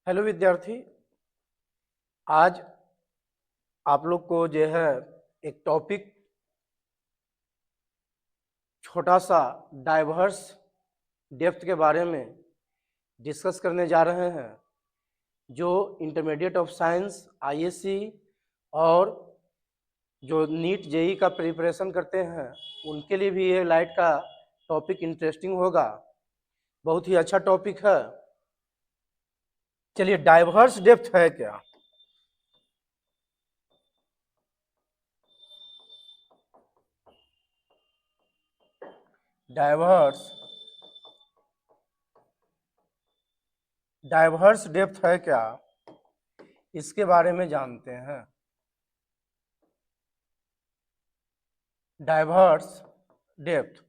Hello विद्यार्थी। आज आप लोग को जो है एक टॉपिक छोटा सा डाइवर्स डेप्थ के बारे में डिस्कस करने जा रहे हैं। जो इंटरमीडिएट ऑफ साइंस आईएससी और जो नीट जेई का प्रिपरेशन करते हैं उनके लिए भी ये लाइट का टॉपिक इंटरेस्टिंग होगा। बहुत ही अच्छा टॉपिक है। चलिए, डाइवर्स डेप्थ है क्या? डाइवर्स डाइवर्स डेप्थ है क्या, इसके बारे में जानते हैं। डाइवर्स डेप्थ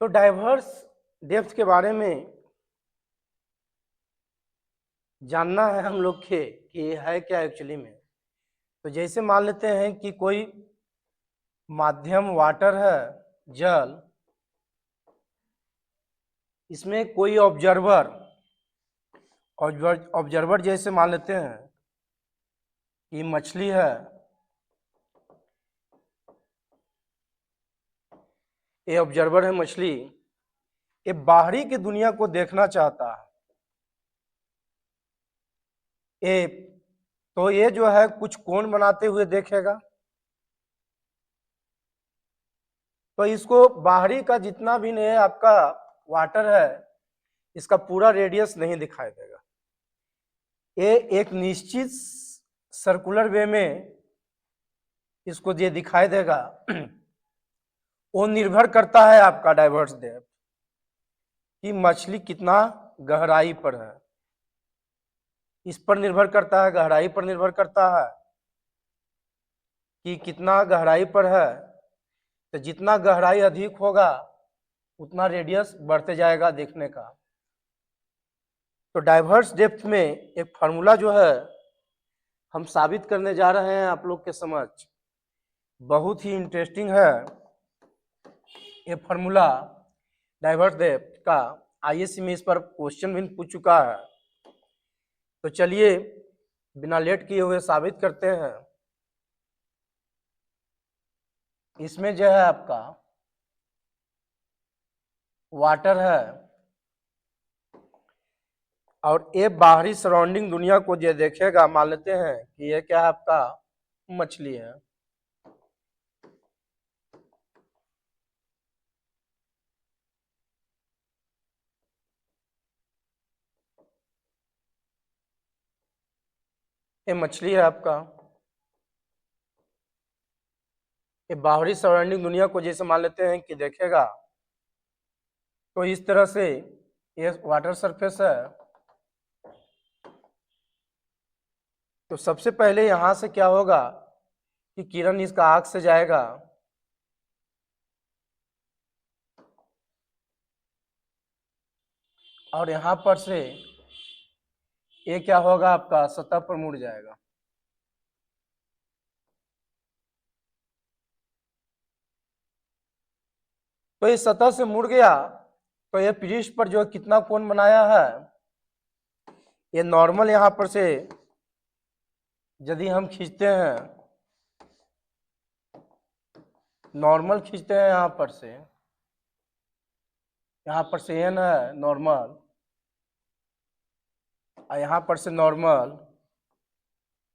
तो डाइवर्स डेप्थ के बारे में जानना है हम लोग के कि ये है क्या एक्चुअली में। तो जैसे मान लेते हैं कि कोई माध्यम वाटर है, जल, इसमें कोई ऑब्जर्वर जैसे मान लेते हैं कि मछली है। ये ऑब्जर्वर है मछली, ये बाहरी की दुनिया को देखना चाहता है। ये तो ये जो है कुछ कोण बनाते हुए देखेगा, तो इसको बाहरी का जितना भी नहीं आपका वाटर है इसका पूरा रेडियस नहीं दिखाई देगा। ये एक निश्चित सर्कुलर वे में इसको ये दिखाई देगा। वो निर्भर करता है आपका डाइवर्स डेप्थ कि मछली कितना गहराई पर है, इस पर निर्भर करता है, गहराई पर निर्भर करता है कि कितना गहराई पर है। तो जितना गहराई अधिक होगा उतना रेडियस बढ़ते जाएगा देखने का। तो डाइवर्स डेप्थ में एक फार्मूला जो है हम साबित करने जा रहे हैं आप लोग के समक्ष, बहुत ही इंटरेस्टिंग है ये फार्मूला डाइवर्स डेप्थ का। आईएससी में इस पर क्वेश्चन भी पूछ चुका है। तो चलिए बिना लेट किए हुए साबित करते हैं। इसमें जो है आपका वाटर है और ये बाहरी सराउंडिंग दुनिया को ये देखेगा। मान लेते हैं कि ये क्या है, आपका मछली है। ये मछली है आपका। ये बाहरी सराउंडिंग दुनिया को जैसे मान लेते हैं कि देखेगा, तो इस तरह से ये वाटर सरफेस है। तो सबसे पहले यहां से क्या होगा कि किरण इसका आंख से जाएगा, और यहां पर से ये क्या होगा, आपका सतह पर मुड़ जाएगा। तो ये सतह से मुड़ गया, तो ये पृष्ठ पर जो कितना कोण बनाया है, ये नॉर्मल यहां पर से यदि हम खींचते हैं, नॉर्मल खींचते हैं यहां पर से एन है नॉर्मल, और यहां पर से नॉर्मल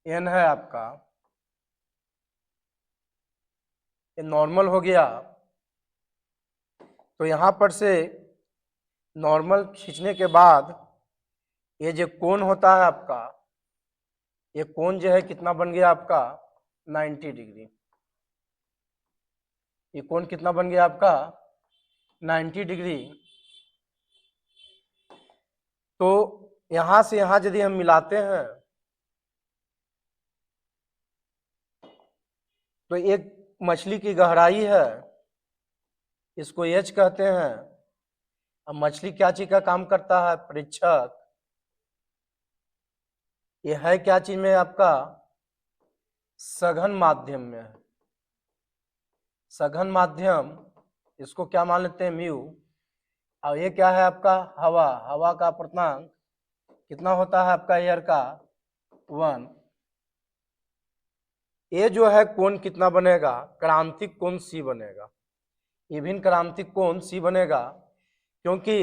एन है आपका, ये नॉर्मल हो गया। तो यहां पर से नॉर्मल खींचने के बाद ये जो कोण होता है आपका, ये कोण जो है कितना बन गया आपका 90 डिग्री। ये कोण कितना बन गया आपका 90 डिग्री। तो यहां से यहां यदि हम मिलाते हैं तो एक मछली की गहराई है, इसको एच कहते हैं। अब मछली क्या चीज का काम करता है, परीक्षक। ये है क्या चीज में आपका, सघन माध्यम में है। सघन माध्यम, इसको क्या मान लेते हैं म्यू। और ये क्या है आपका हवा, हवा का अपर्तनांक कितना होता है आपका एयर का 1। ये जो है कोण कितना बनेगा, क्रांतिक कोण सी बनेगा, इविन क्रांतिक कोण सी बनेगा, क्योंकि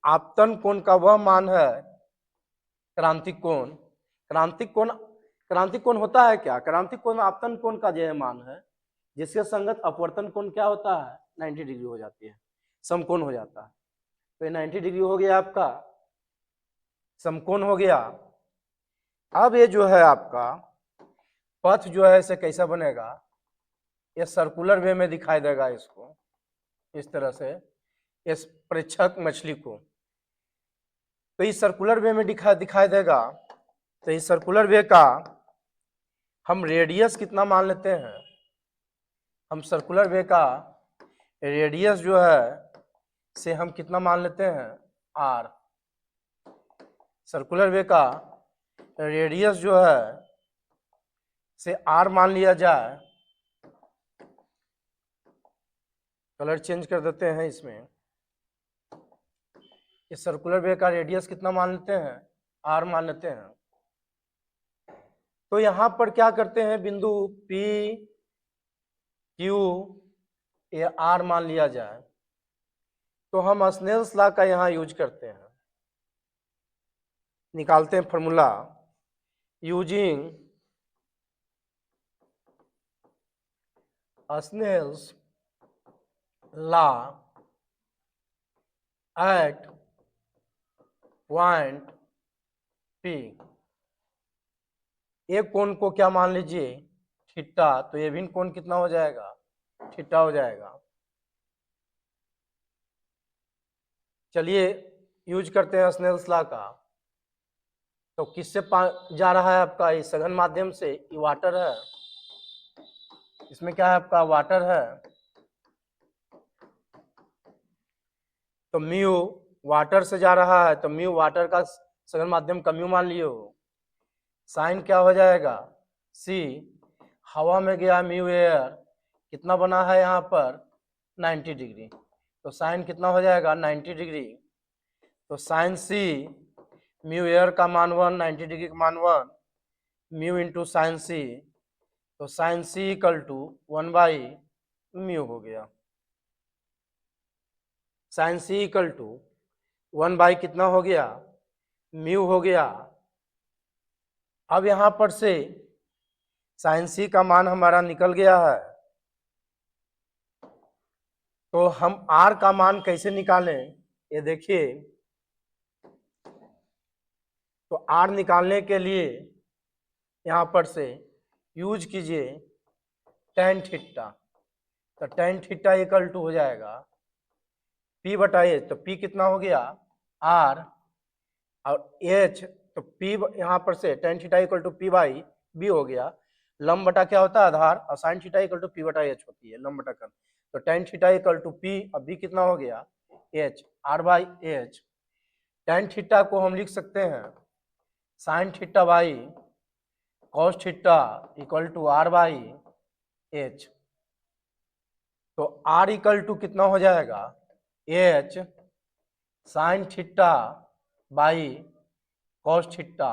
आपतन कोण का वह मान है क्रांतिक कोण। क्रांतिक कोण होता है क्या, क्रांतिक कोण आपतन कोण का जो मान है जिसके संगत अपवर्तन कोण क्या होता है 90 डिग्री हो जाती है, समकोण हो जाता है। तो ये 90 डिग्री हो गया आपका समकोण हो गया। अब ये जो है आपका पथ जो है इसे कैसा बनेगा, ये सर्कुलर वे में दिखाई देगा इसको इस तरह से, इस प्रेक्षक मछली को तो इस सर्कुलर वे में दिखाई देगा। तो इस सर्कुलर वे का हम रेडियस कितना मान लेते हैं, हम सर्कुलर वे का रेडियस जो है से हम कितना मान लेते हैं r। सर्कुलर वे का रेडियस जो है से r मान लिया जाए। कलर चेंज कर देते हैं इसमें, इस सर्कुलर वे का रेडियस कितना मान लेते हैं r मान लेते हैं। तो यहां पर क्या करते हैं, बिंदु P Q ये R मान लिया जाए, तो हम स्नेल्स लॉ का यहां यूज करते हैं, निकालते हैं formula using Snell's law at point P। एक कोण को क्या मान लीजिए थीटा, तो ये भी कोण कितना हो जाएगा थीटा हो जाएगा। चलिए यूज करते हैं स्नेल्स लॉ का। तो किससे जा रहा है आपका, ये सघन माध्यम से, ये वाटर है, इसमें क्या है आपका वाटर है, तो म्यू वाटर से जा रहा है, तो म्यू वाटर का सघन माध्यम का म्यू मान लियो। साइन क्या हो जाएगा सी, हवा में गया म्यू एयर, कितना बना है यहाँ पर 90 डिग्री, तो साइन कितना हो जाएगा 90 डिग्री। तो साइन सी म्यू एयर का मान 1, 90 डिग्री का मान 1, म्यू इंटू साइन सी, तो साइन सी इक्वल टू 1/म्यू हो गया। साइन सी इक्वल टू 1/ कितना हो गया म्यू हो गया। अब यहां पर से साइन सी का मान हमारा निकल गया है, तो हम आर का मान कैसे निकालें ये देखिए। तो आर निकालने के लिए यहां पर से यूज कीजिए tan थीटा, तो tan थीटा इक्वल टू हो जाएगा P बटा H, तो P कितना हो गया R और H, तो P यहाँ पर से tan theta equal to P/B हो गया। लंब बटा क्या होता है आधार, और sine theta equal to P बटा H होती है लंब बटा कर, तो tan theta equal to P, अब B कितना हो गया H, R/H। tan थीटा को हम लिख सकते हैं sine theta by cos theta equal to R/H। तो R इक्वल टू कितना हो जाएगा H sine theta by cos theta.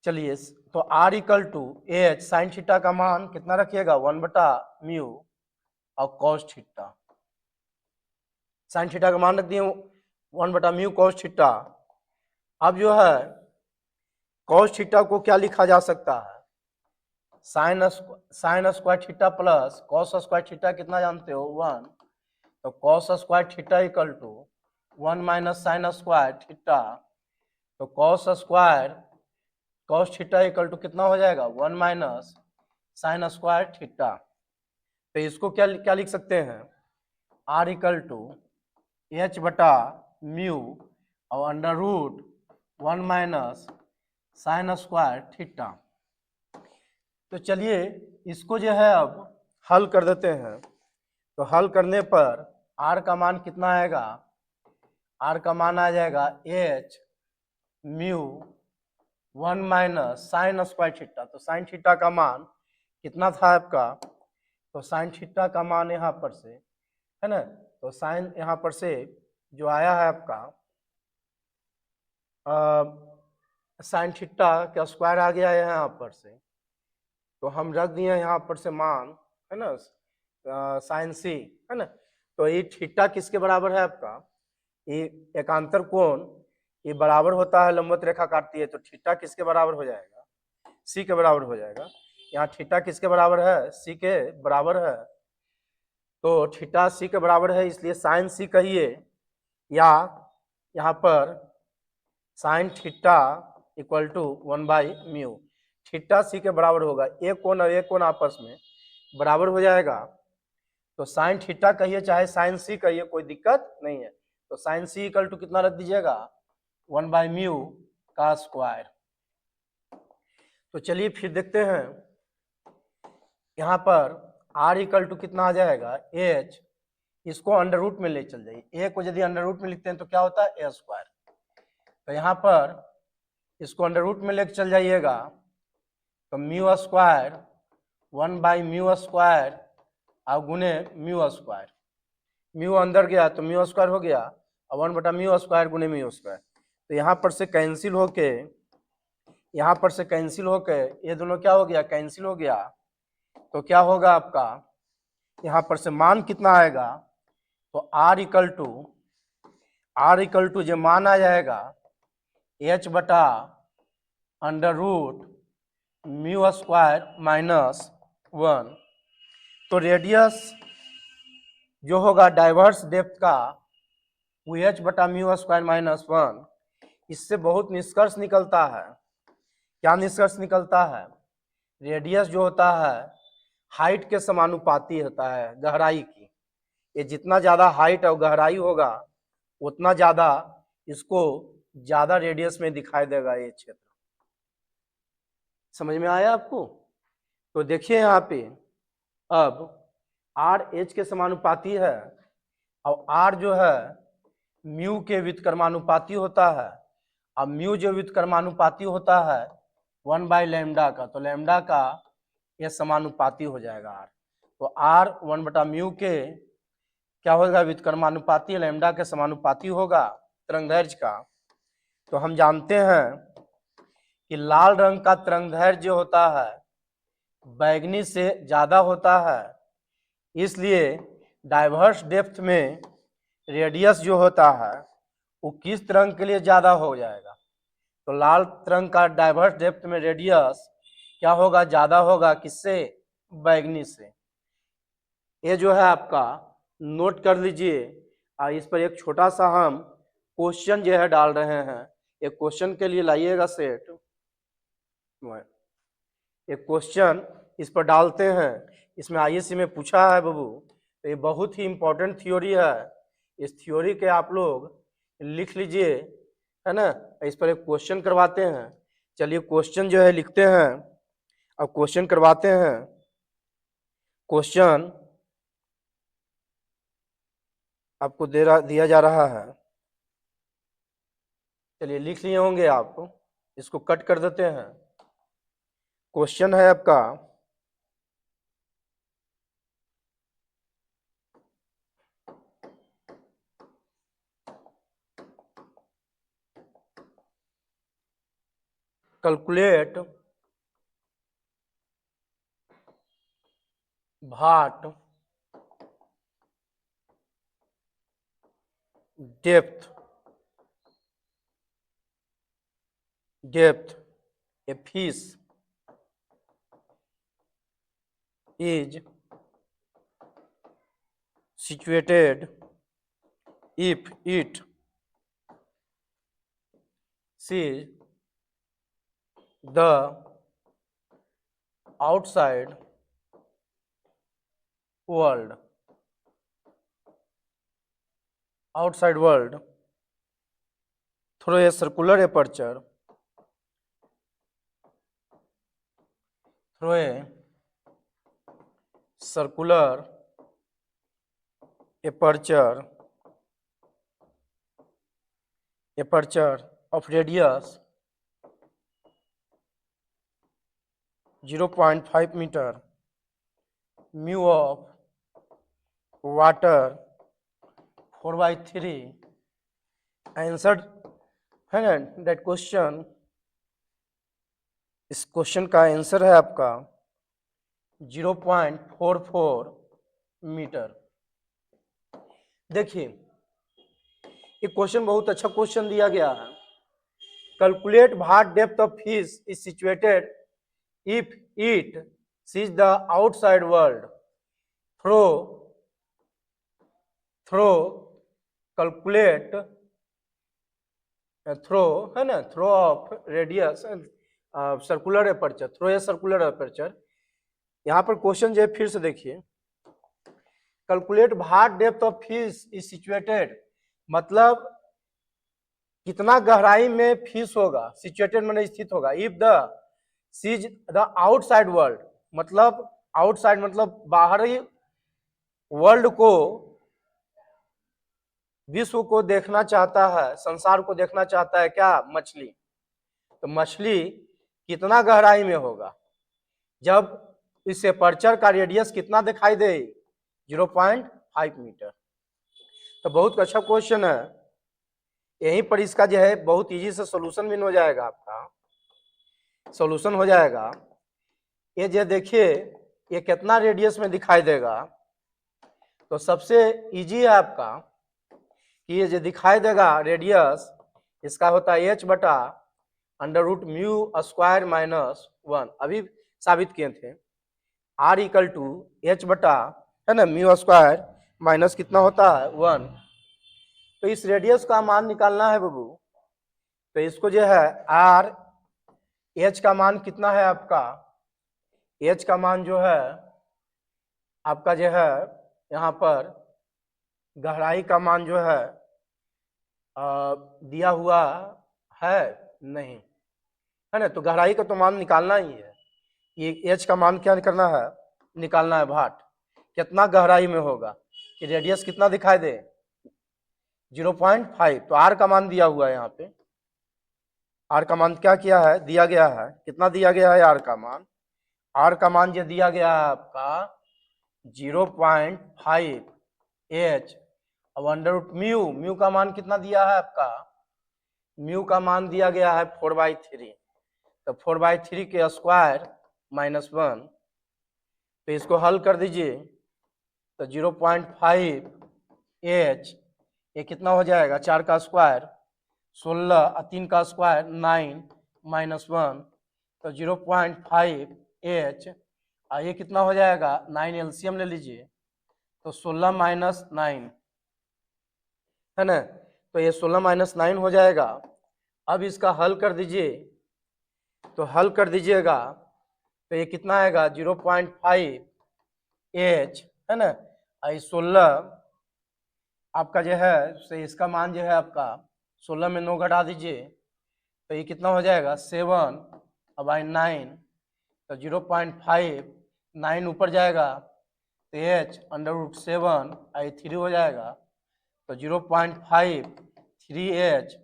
चलिए तो R equal to H sine theta का मान कितना रखिएगा 1/म्यू और कॉस थीटा, साइन थीटा का मान रख दिए 1/म्यू कॉस थीटा। अब जो है कॉस थीटा को क्या लिखा जा सकता है, sine square theta plus cos square theta कितना जानते हो 1, तो cos square theta equal to 1 minus sine square theta, तो cos square cos theta equal to कितना हो जाएगा 1 माइनस साइन स्क्वायर थीटा। तो इसको क्या क्या लिख सकते हैं R इक्वल टू H बटा म्यू और under root 1 minus sine square theta. तो चलिए इसको जो है अब हल कर देते हैं, तो हल करने पर R का मान कितना आएगा, R का मान आ जाएगा H mu 1 minus sine square theta, तो साइन थीटा का मान कितना था आपका, तो साइन थीटा का मान यहाँ पर से है ना, तो साइन यहाँ पर से जो आया है आपका साइन थीटा का स्क्वायर आ गया है यहाँ पर से, तो हम रख दिए यहाँ पर से मान, है ना, साइन सी, है ना। तो ये थीटा किसके बराबर है आपका, ये एकांतर कोण ये बराबर होता है, लंबवत रेखा काटती है, तो थीटा किसके बराबर हो जाएगा, सी के बराबर हो जाएगा। यहाँ थीटा किसके बराबर है, सी के बराबर है, तो थीटा सी के बराबर है, इसलिए साइन सी कहिए, या यहाँ पर sine theta equal to 1/μ, theta C के बराबर होगा, एक कोण और एक कोण आपस में बराबर हो जाएगा, तो साइन थीटा कहिए चाहे साइन सी कहिए, कोई दिक्कत नहीं है। तो साइन सी इक्वल टू कितना रख दीजिएगा, 1/μ का स्क्वायर। तो चलिए फिर देखते हैं, यहाँ पर r इक्वल टू कितना आ जाएगा, h, इसको अंडर रूट में ले चल जाइए, a को यदि अंडर रूट में लिखते हैं तो क्या होता है, a स्क्वायर। तो यहाँ पर इसको अंडर रूट में लेकर चल जाइएगा, तो म्यू स्क्वायर 1/μ स्क्वायर और गुने म्यू स्क्वायर, म्यू अंदर गया तो म्यू स्क्वायर हो गया, और 1/μ स्क्वायर गुने म्यू स्क्वायर। तो यहाँ पर से कैंसिल होके, यहाँ पर से कैंसिल होके ये दोनों क्या हो गया, कैंसिल हो गया, तो क्या होगा आपका, यहाँ पर से मान कितना आएगा, तो r इक्वल टू जो मान आ जाएगा h बटा अंडर रूट म्यू स्क्वायर -1। तो रेडियस जो होगा डाइवर्स डेप्थ का वो h बटा म्यू स्क्वायर -1, इससे बहुत निष्कर्ष निकलता है। क्या निष्कर्ष निकलता है, रेडियस जो होता है हाइट के समानुपाती होता है गहराई की, ये जितना ज़्यादा हाइट और गहराई होगा उतना ज़्यादा इसको ज़्यादा रेडियस में दिखाई देगा ये क्षेत्र। समझ में आया आपको। तो देखिए यहाँ पे अब r h के समानुपाती है और r जो है म्यू के व्युत्क्रमानुपाती होता है, अब म्यू जो व्युत्क्रमानुपाती होता है 1/λ का, तो लैम्डा का यह समानुपाती हो जाएगा r। तो r 1/μ के क्या होगा, व्युत्क्रमानुपाती, लैम्डा के समानुपाती होगा तरंगदैर्घ्य का। तो हम जानते हैं कि लाल रंग का तरंगदैर्घ्य जो होता है बैगनी से ज्यादा होता है, इसलिए डाइवर्स डेप्थ में रेडियस जो होता है वो किस तरंग के लिए ज्यादा हो जाएगा, तो लाल तरंग का डाइवर्स डेप्थ में रेडियस क्या होगा, ज्यादा होगा किससे, बैगनी से। ये जो है आपका नोट कर लीजिए, इस पर एक छोटा सा हम क्वेश्चन जो है डाल रहे हैं, एक क्वेश्चन के लिए लाइएगा सेट, एक क्वेश्चन इस पर डालते हैं, इसमें आईएससी में पूछा है बाबू, तो ये बहुत ही इंपॉर्टेंट थ्योरी है, इस थ्योरी के आप लोग लिख लीजिए, है ना। इस पर एक क्वेश्चन करवाते हैं, चलिए क्वेश्चन जो है लिखते हैं, अब क्वेश्चन करवाते हैं। क्वेश्चन आपको दिया जा रहा है, चलिए लिख लिए होंगे आप, इसको कट कर देते हैं। क्वेश्चन है आपका, calculate what depth a fish is situated if it sees the outside world through a circular aperture, through a circular aperture of radius 0.5 meter, mu of water 4/3 answer है ना दैट क्वेश्चन। इस question का answer है आपका 0.44 metre. देखिए ये question बहुत अच्छा क्वेश्चन दिया गया है। Calculate what depth of fish is situated if it sees the outside world through calculate through है ना through of radius circular aperture, through a circular aperture. यहाँ पर क्वेश्चन जो है फिर से देखिए, calculate what depth of fish is situated, मतलब कितना गहराई में फिश होगा, सिचुएटेड माने स्थित होगा, if the sees the outside world, मतलब आउटसाइड मतलब बाहरी वर्ल्ड को, विश्व को देखना चाहता है, संसार को देखना चाहता है क्या, मछली। तो मछली कितना गहराई में होगा जब इस एपर्चर का रेडियस कितना दिखाई दे, 0.5 मीटर। तो बहुत अच्छा क्वेश्चन है, यहीं पर इसका जो है बहुत इजी से सॉल्यूशन भी हो जाएगा, आपका सॉल्यूशन हो जाएगा। ये जो देखिए ये कितना रेडियस में दिखाई देगा, तो सबसे इजी है आपका कि ये जो दिखाई देगा रेडियस, इसका होता है h बटा √μ² - 1। अभी साबित किए थे r इक्वल टू h बटा है ना μ² माइनस कितना होता है 1। तो इस रेडियस का मान निकालना है बाबू। तो इसको जो है r h का मान कितना है आपका, h का मान जो है आपका जो है यहाँ पर गहराई का मान जो है दिया हुआ है नहीं, है ना। तो गहराई का तो मान निकालना ही है, ये h का मान क्या करना है, निकालना है भाट कितना गहराई में होगा, कि रेडियस कितना दिखाई दे 0.5। तो r का मान दिया हुआ है, यहाँ पे r का मान क्या किया है, दिया गया है, कितना दिया गया है r का मान, r का मान जो दिया गया है आपका 0.5 h। अब √μ का मान कितना दिया है आपका, म्यू का मान दिया गया है 4/3। तो 4/3 के स्क्वायर -1। तो इसको हल कर दीजिए, तो 0.5 h ये कितना हो जाएगा, 4 का स्क्वायर 16, 3 का स्क्वायर 9 -1। तो 0.5 h ये कितना हो जाएगा, 9 एलसीएम ले लीजिए, तो 16 - 9 है ना। तो ये 16 - 9 हो जाएगा। अब इसका हल कर दीजिए, तो हल कर दीजिएगा तो ये कितना आएगा 0.5 h है ना। 16 आपका जो है तो इसका मान जो है आपका 16 में 9 घटा दीजिए, तो ये कितना हो जाएगा 7/9। तो 0.5 9 ऊपर जाएगा तो h √7 3 हो जाएगा। तो 0.5 3h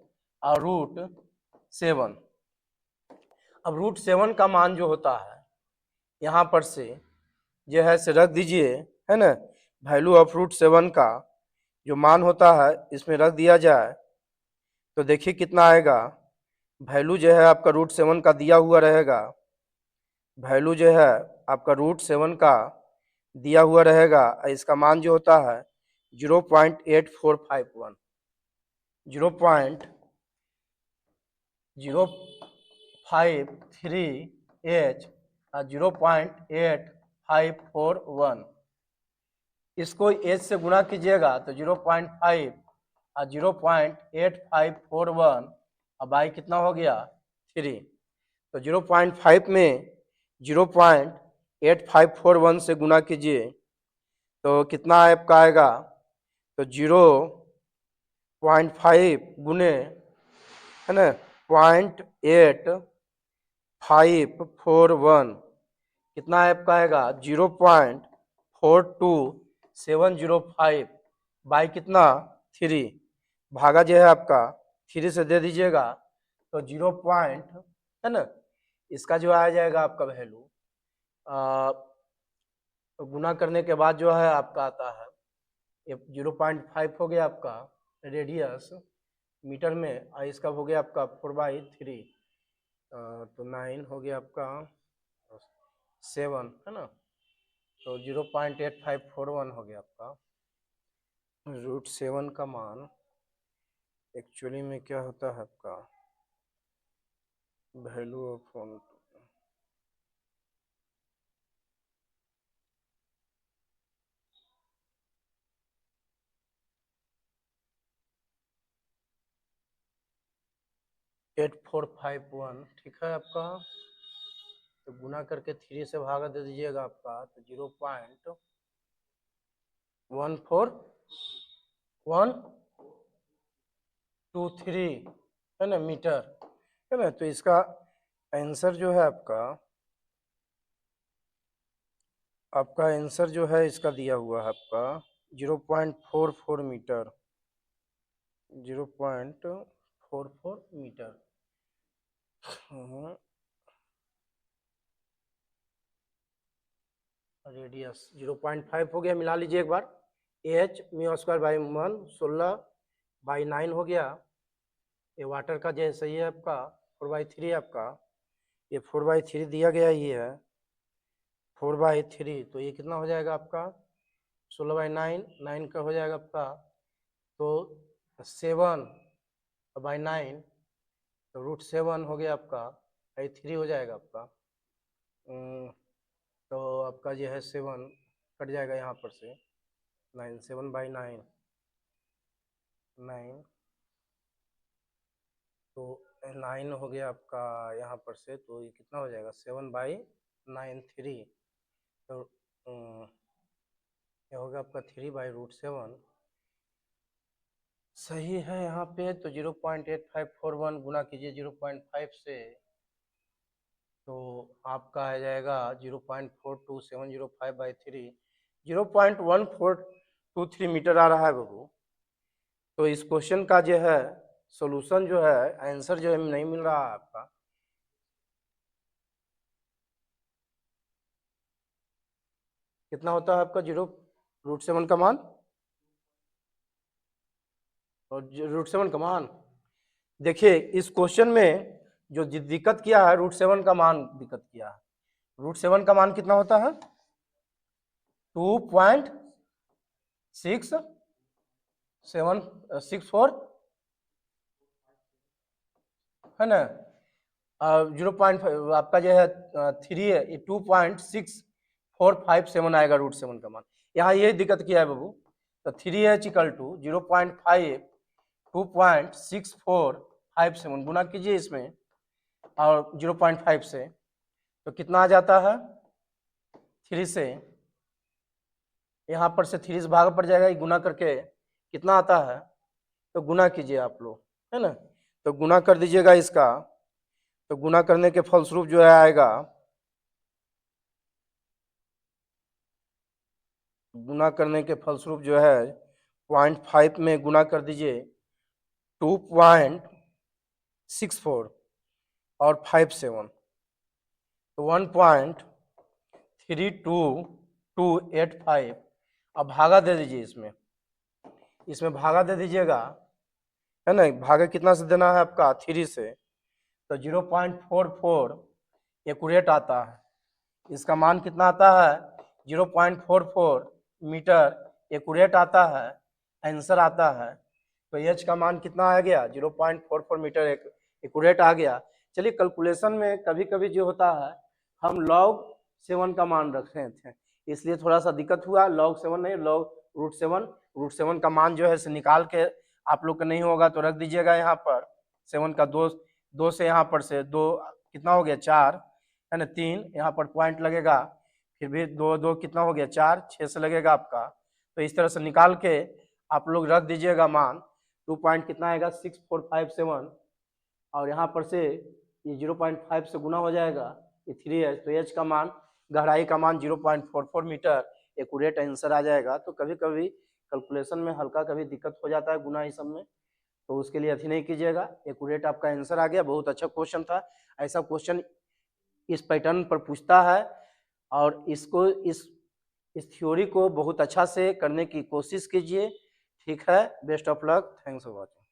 और √7। अब √7 का मान जो होता है यहाँ पर से जो है से रख दीजिए, है ना। वैल्यू ऑफ √7 का जो मान होता है इसमें रख दिया जाए, तो देखिए कितना आएगा। वैल्यू जो है आपका √7 का दिया हुआ रहेगा, वैल्यू जो है आपका √7 का दिया हुआ रहेगा। इसका मान जो होता है 0.8451 0.053h 0.8541। इसको h से गुणा कीजिएगा तो 0.5 और 0.8541 अब आई कितना हो गया 3। तो 0.5 में 0.8541 से गुणा कीजिए तो कितना आपका आएगा, तो 0.5 गुने है ना 0.8541 कितना आपका आएगा 0.42705 बाई कितना 3 भागा जो है आपका 3 से दे दीजिएगा तो 0 है ना। इसका जो आ जाएगा आपका वैल्यू तो गुना करने के बाद जो है आपका आता है ये 0.5 हो गया आपका रेडियस मीटर में, और इसका हो गया आपका 4/3, तो 9 हो गया आपका 7 है ना, तो 0.8541 हो गया आपका। √7 का मान एक्चुअली में क्या होता है आपका वैल्यू ऑफ 8451, ठीक है आपका। तो गुना करके 3 से भागा दे दीजिएगा आपका, तो 0.14123 है ना मीटर, है ना। तो इसका आंसर जो है आपका आंसर जो है इसका दिया हुआ है आपका 0.44 मीटर, 0.44 मीटर। रेडियस 0.5 हो गया, मिला लीजिए एक बार। एच μ²/1 16/9 हो गया। ये वाटर का जो सही है आपका 4/3 आपका, ये 4/3 दिया गया ही है 4/3, तो ये कितना हो जाएगा आपका 16/9, 9 का हो जाएगा आपका, तो 7/9, तो √7 हो गया आपका, 3 हो जाएगा आपका। तो आपका जो है 7 कट जाएगा यहाँ पर से, 9 7/9 9, तो 9 हो गया आपका यहाँ पर से, तो ये कितना हो जाएगा 7/9 3, तो ये होगा आपका 3/√7 सही है यहाँ पे। तो 0.8541 गुना कीजिए 0.5 से, तो आपका आ जाएगा 0.42705/3, 0.1423 मीटर आ रहा है बाबू। तो इस क्वेश्चन का जो है सॉल्यूशन जो है आंसर जो है नहीं मिल रहा है आपका। कितना होता है आपका 0√7 का मान, और √7 का मान देखिए इस क्वेश्चन में जो दिक्कत किया है √7 का मान दिक्कत किया है। √7 का मान कितना होता है 2.6764 है ना, 0.5 आपका जो है 3 है, ये 2.6457 आएगा √7 का मान। यहाँ यही दिक्कत किया है बाबू। तो 3h = 0.5 2.6457 गुना कीजिए इसमें और 0.5 से, तो कितना आ जाता है 3 से, यहाँ पर से 3 से भाग पड़ जाएगा, गुना करके कितना आता है, तो गुना कीजिए आप लोग, है ना। तो गुना कर दीजिएगा इसका, तो गुना करने के फलस्वरूप जो है आएगा, गुना करने के फलस्वरूप जो है 0.5 में गुना कर दीजिए 2.64 और 57, तो 1.32285। अब भागा दे दीजिए इसमें, इसमें भागा दे दीजिएगा, है ना। भागा कितना से देना है आपका 3 से, तो 0.44 एक्यूरेट आता है। इसका मान कितना आता है 0.44 मीटर एक्यूरेट आता है, आंसर आता है। तो एच का मान कितना आ गया 0.44 मीटर एक्यूरेट आ गया। चलिए कैलकुलेशन में कभी कभी जो होता है हम log 7 का मान रख रहे थे, इसलिए थोड़ा सा दिक्कत हुआ। log 7 नहीं, log √7 का मान जो है से निकाल के आप लोग का नहीं होगा तो रख दीजिएगा यहाँ पर। 7 का 2 से यहाँ पर से 2 कितना हो गया 4 है ना, 3 यहाँ पर पॉइंट लगेगा, फिर भी 2 कितना हो गया 4, 6 से लगेगा आपका। तो इस तरह से निकाल के आप लोग रख दीजिएगा मान 2 पॉइंट कितना आएगा 6457, और यहाँ पर से ये 0.5 से गुना हो जाएगा, ये 3h, तो h का मान गहराई का मान 0.44 मीटर एक्यूरेट आंसर आ जाएगा। तो कभी कभी कैलकुलेशन में हल्का कभी दिक्कत हो जाता है गुना ही सब में, तो उसके लिए अथी नहीं कीजिएगा, एक्यूरेट आपका आंसर आ गया। बहुत अच्छा क्वेश्चन था, ऐसा क्वेश्चन इस पैटर्न पर पूछता है, और इसको इस इस थ्योरी को बहुत अच्छा से करने की कोशिश कीजिए। ठीक है, best of luck, thanks for watching.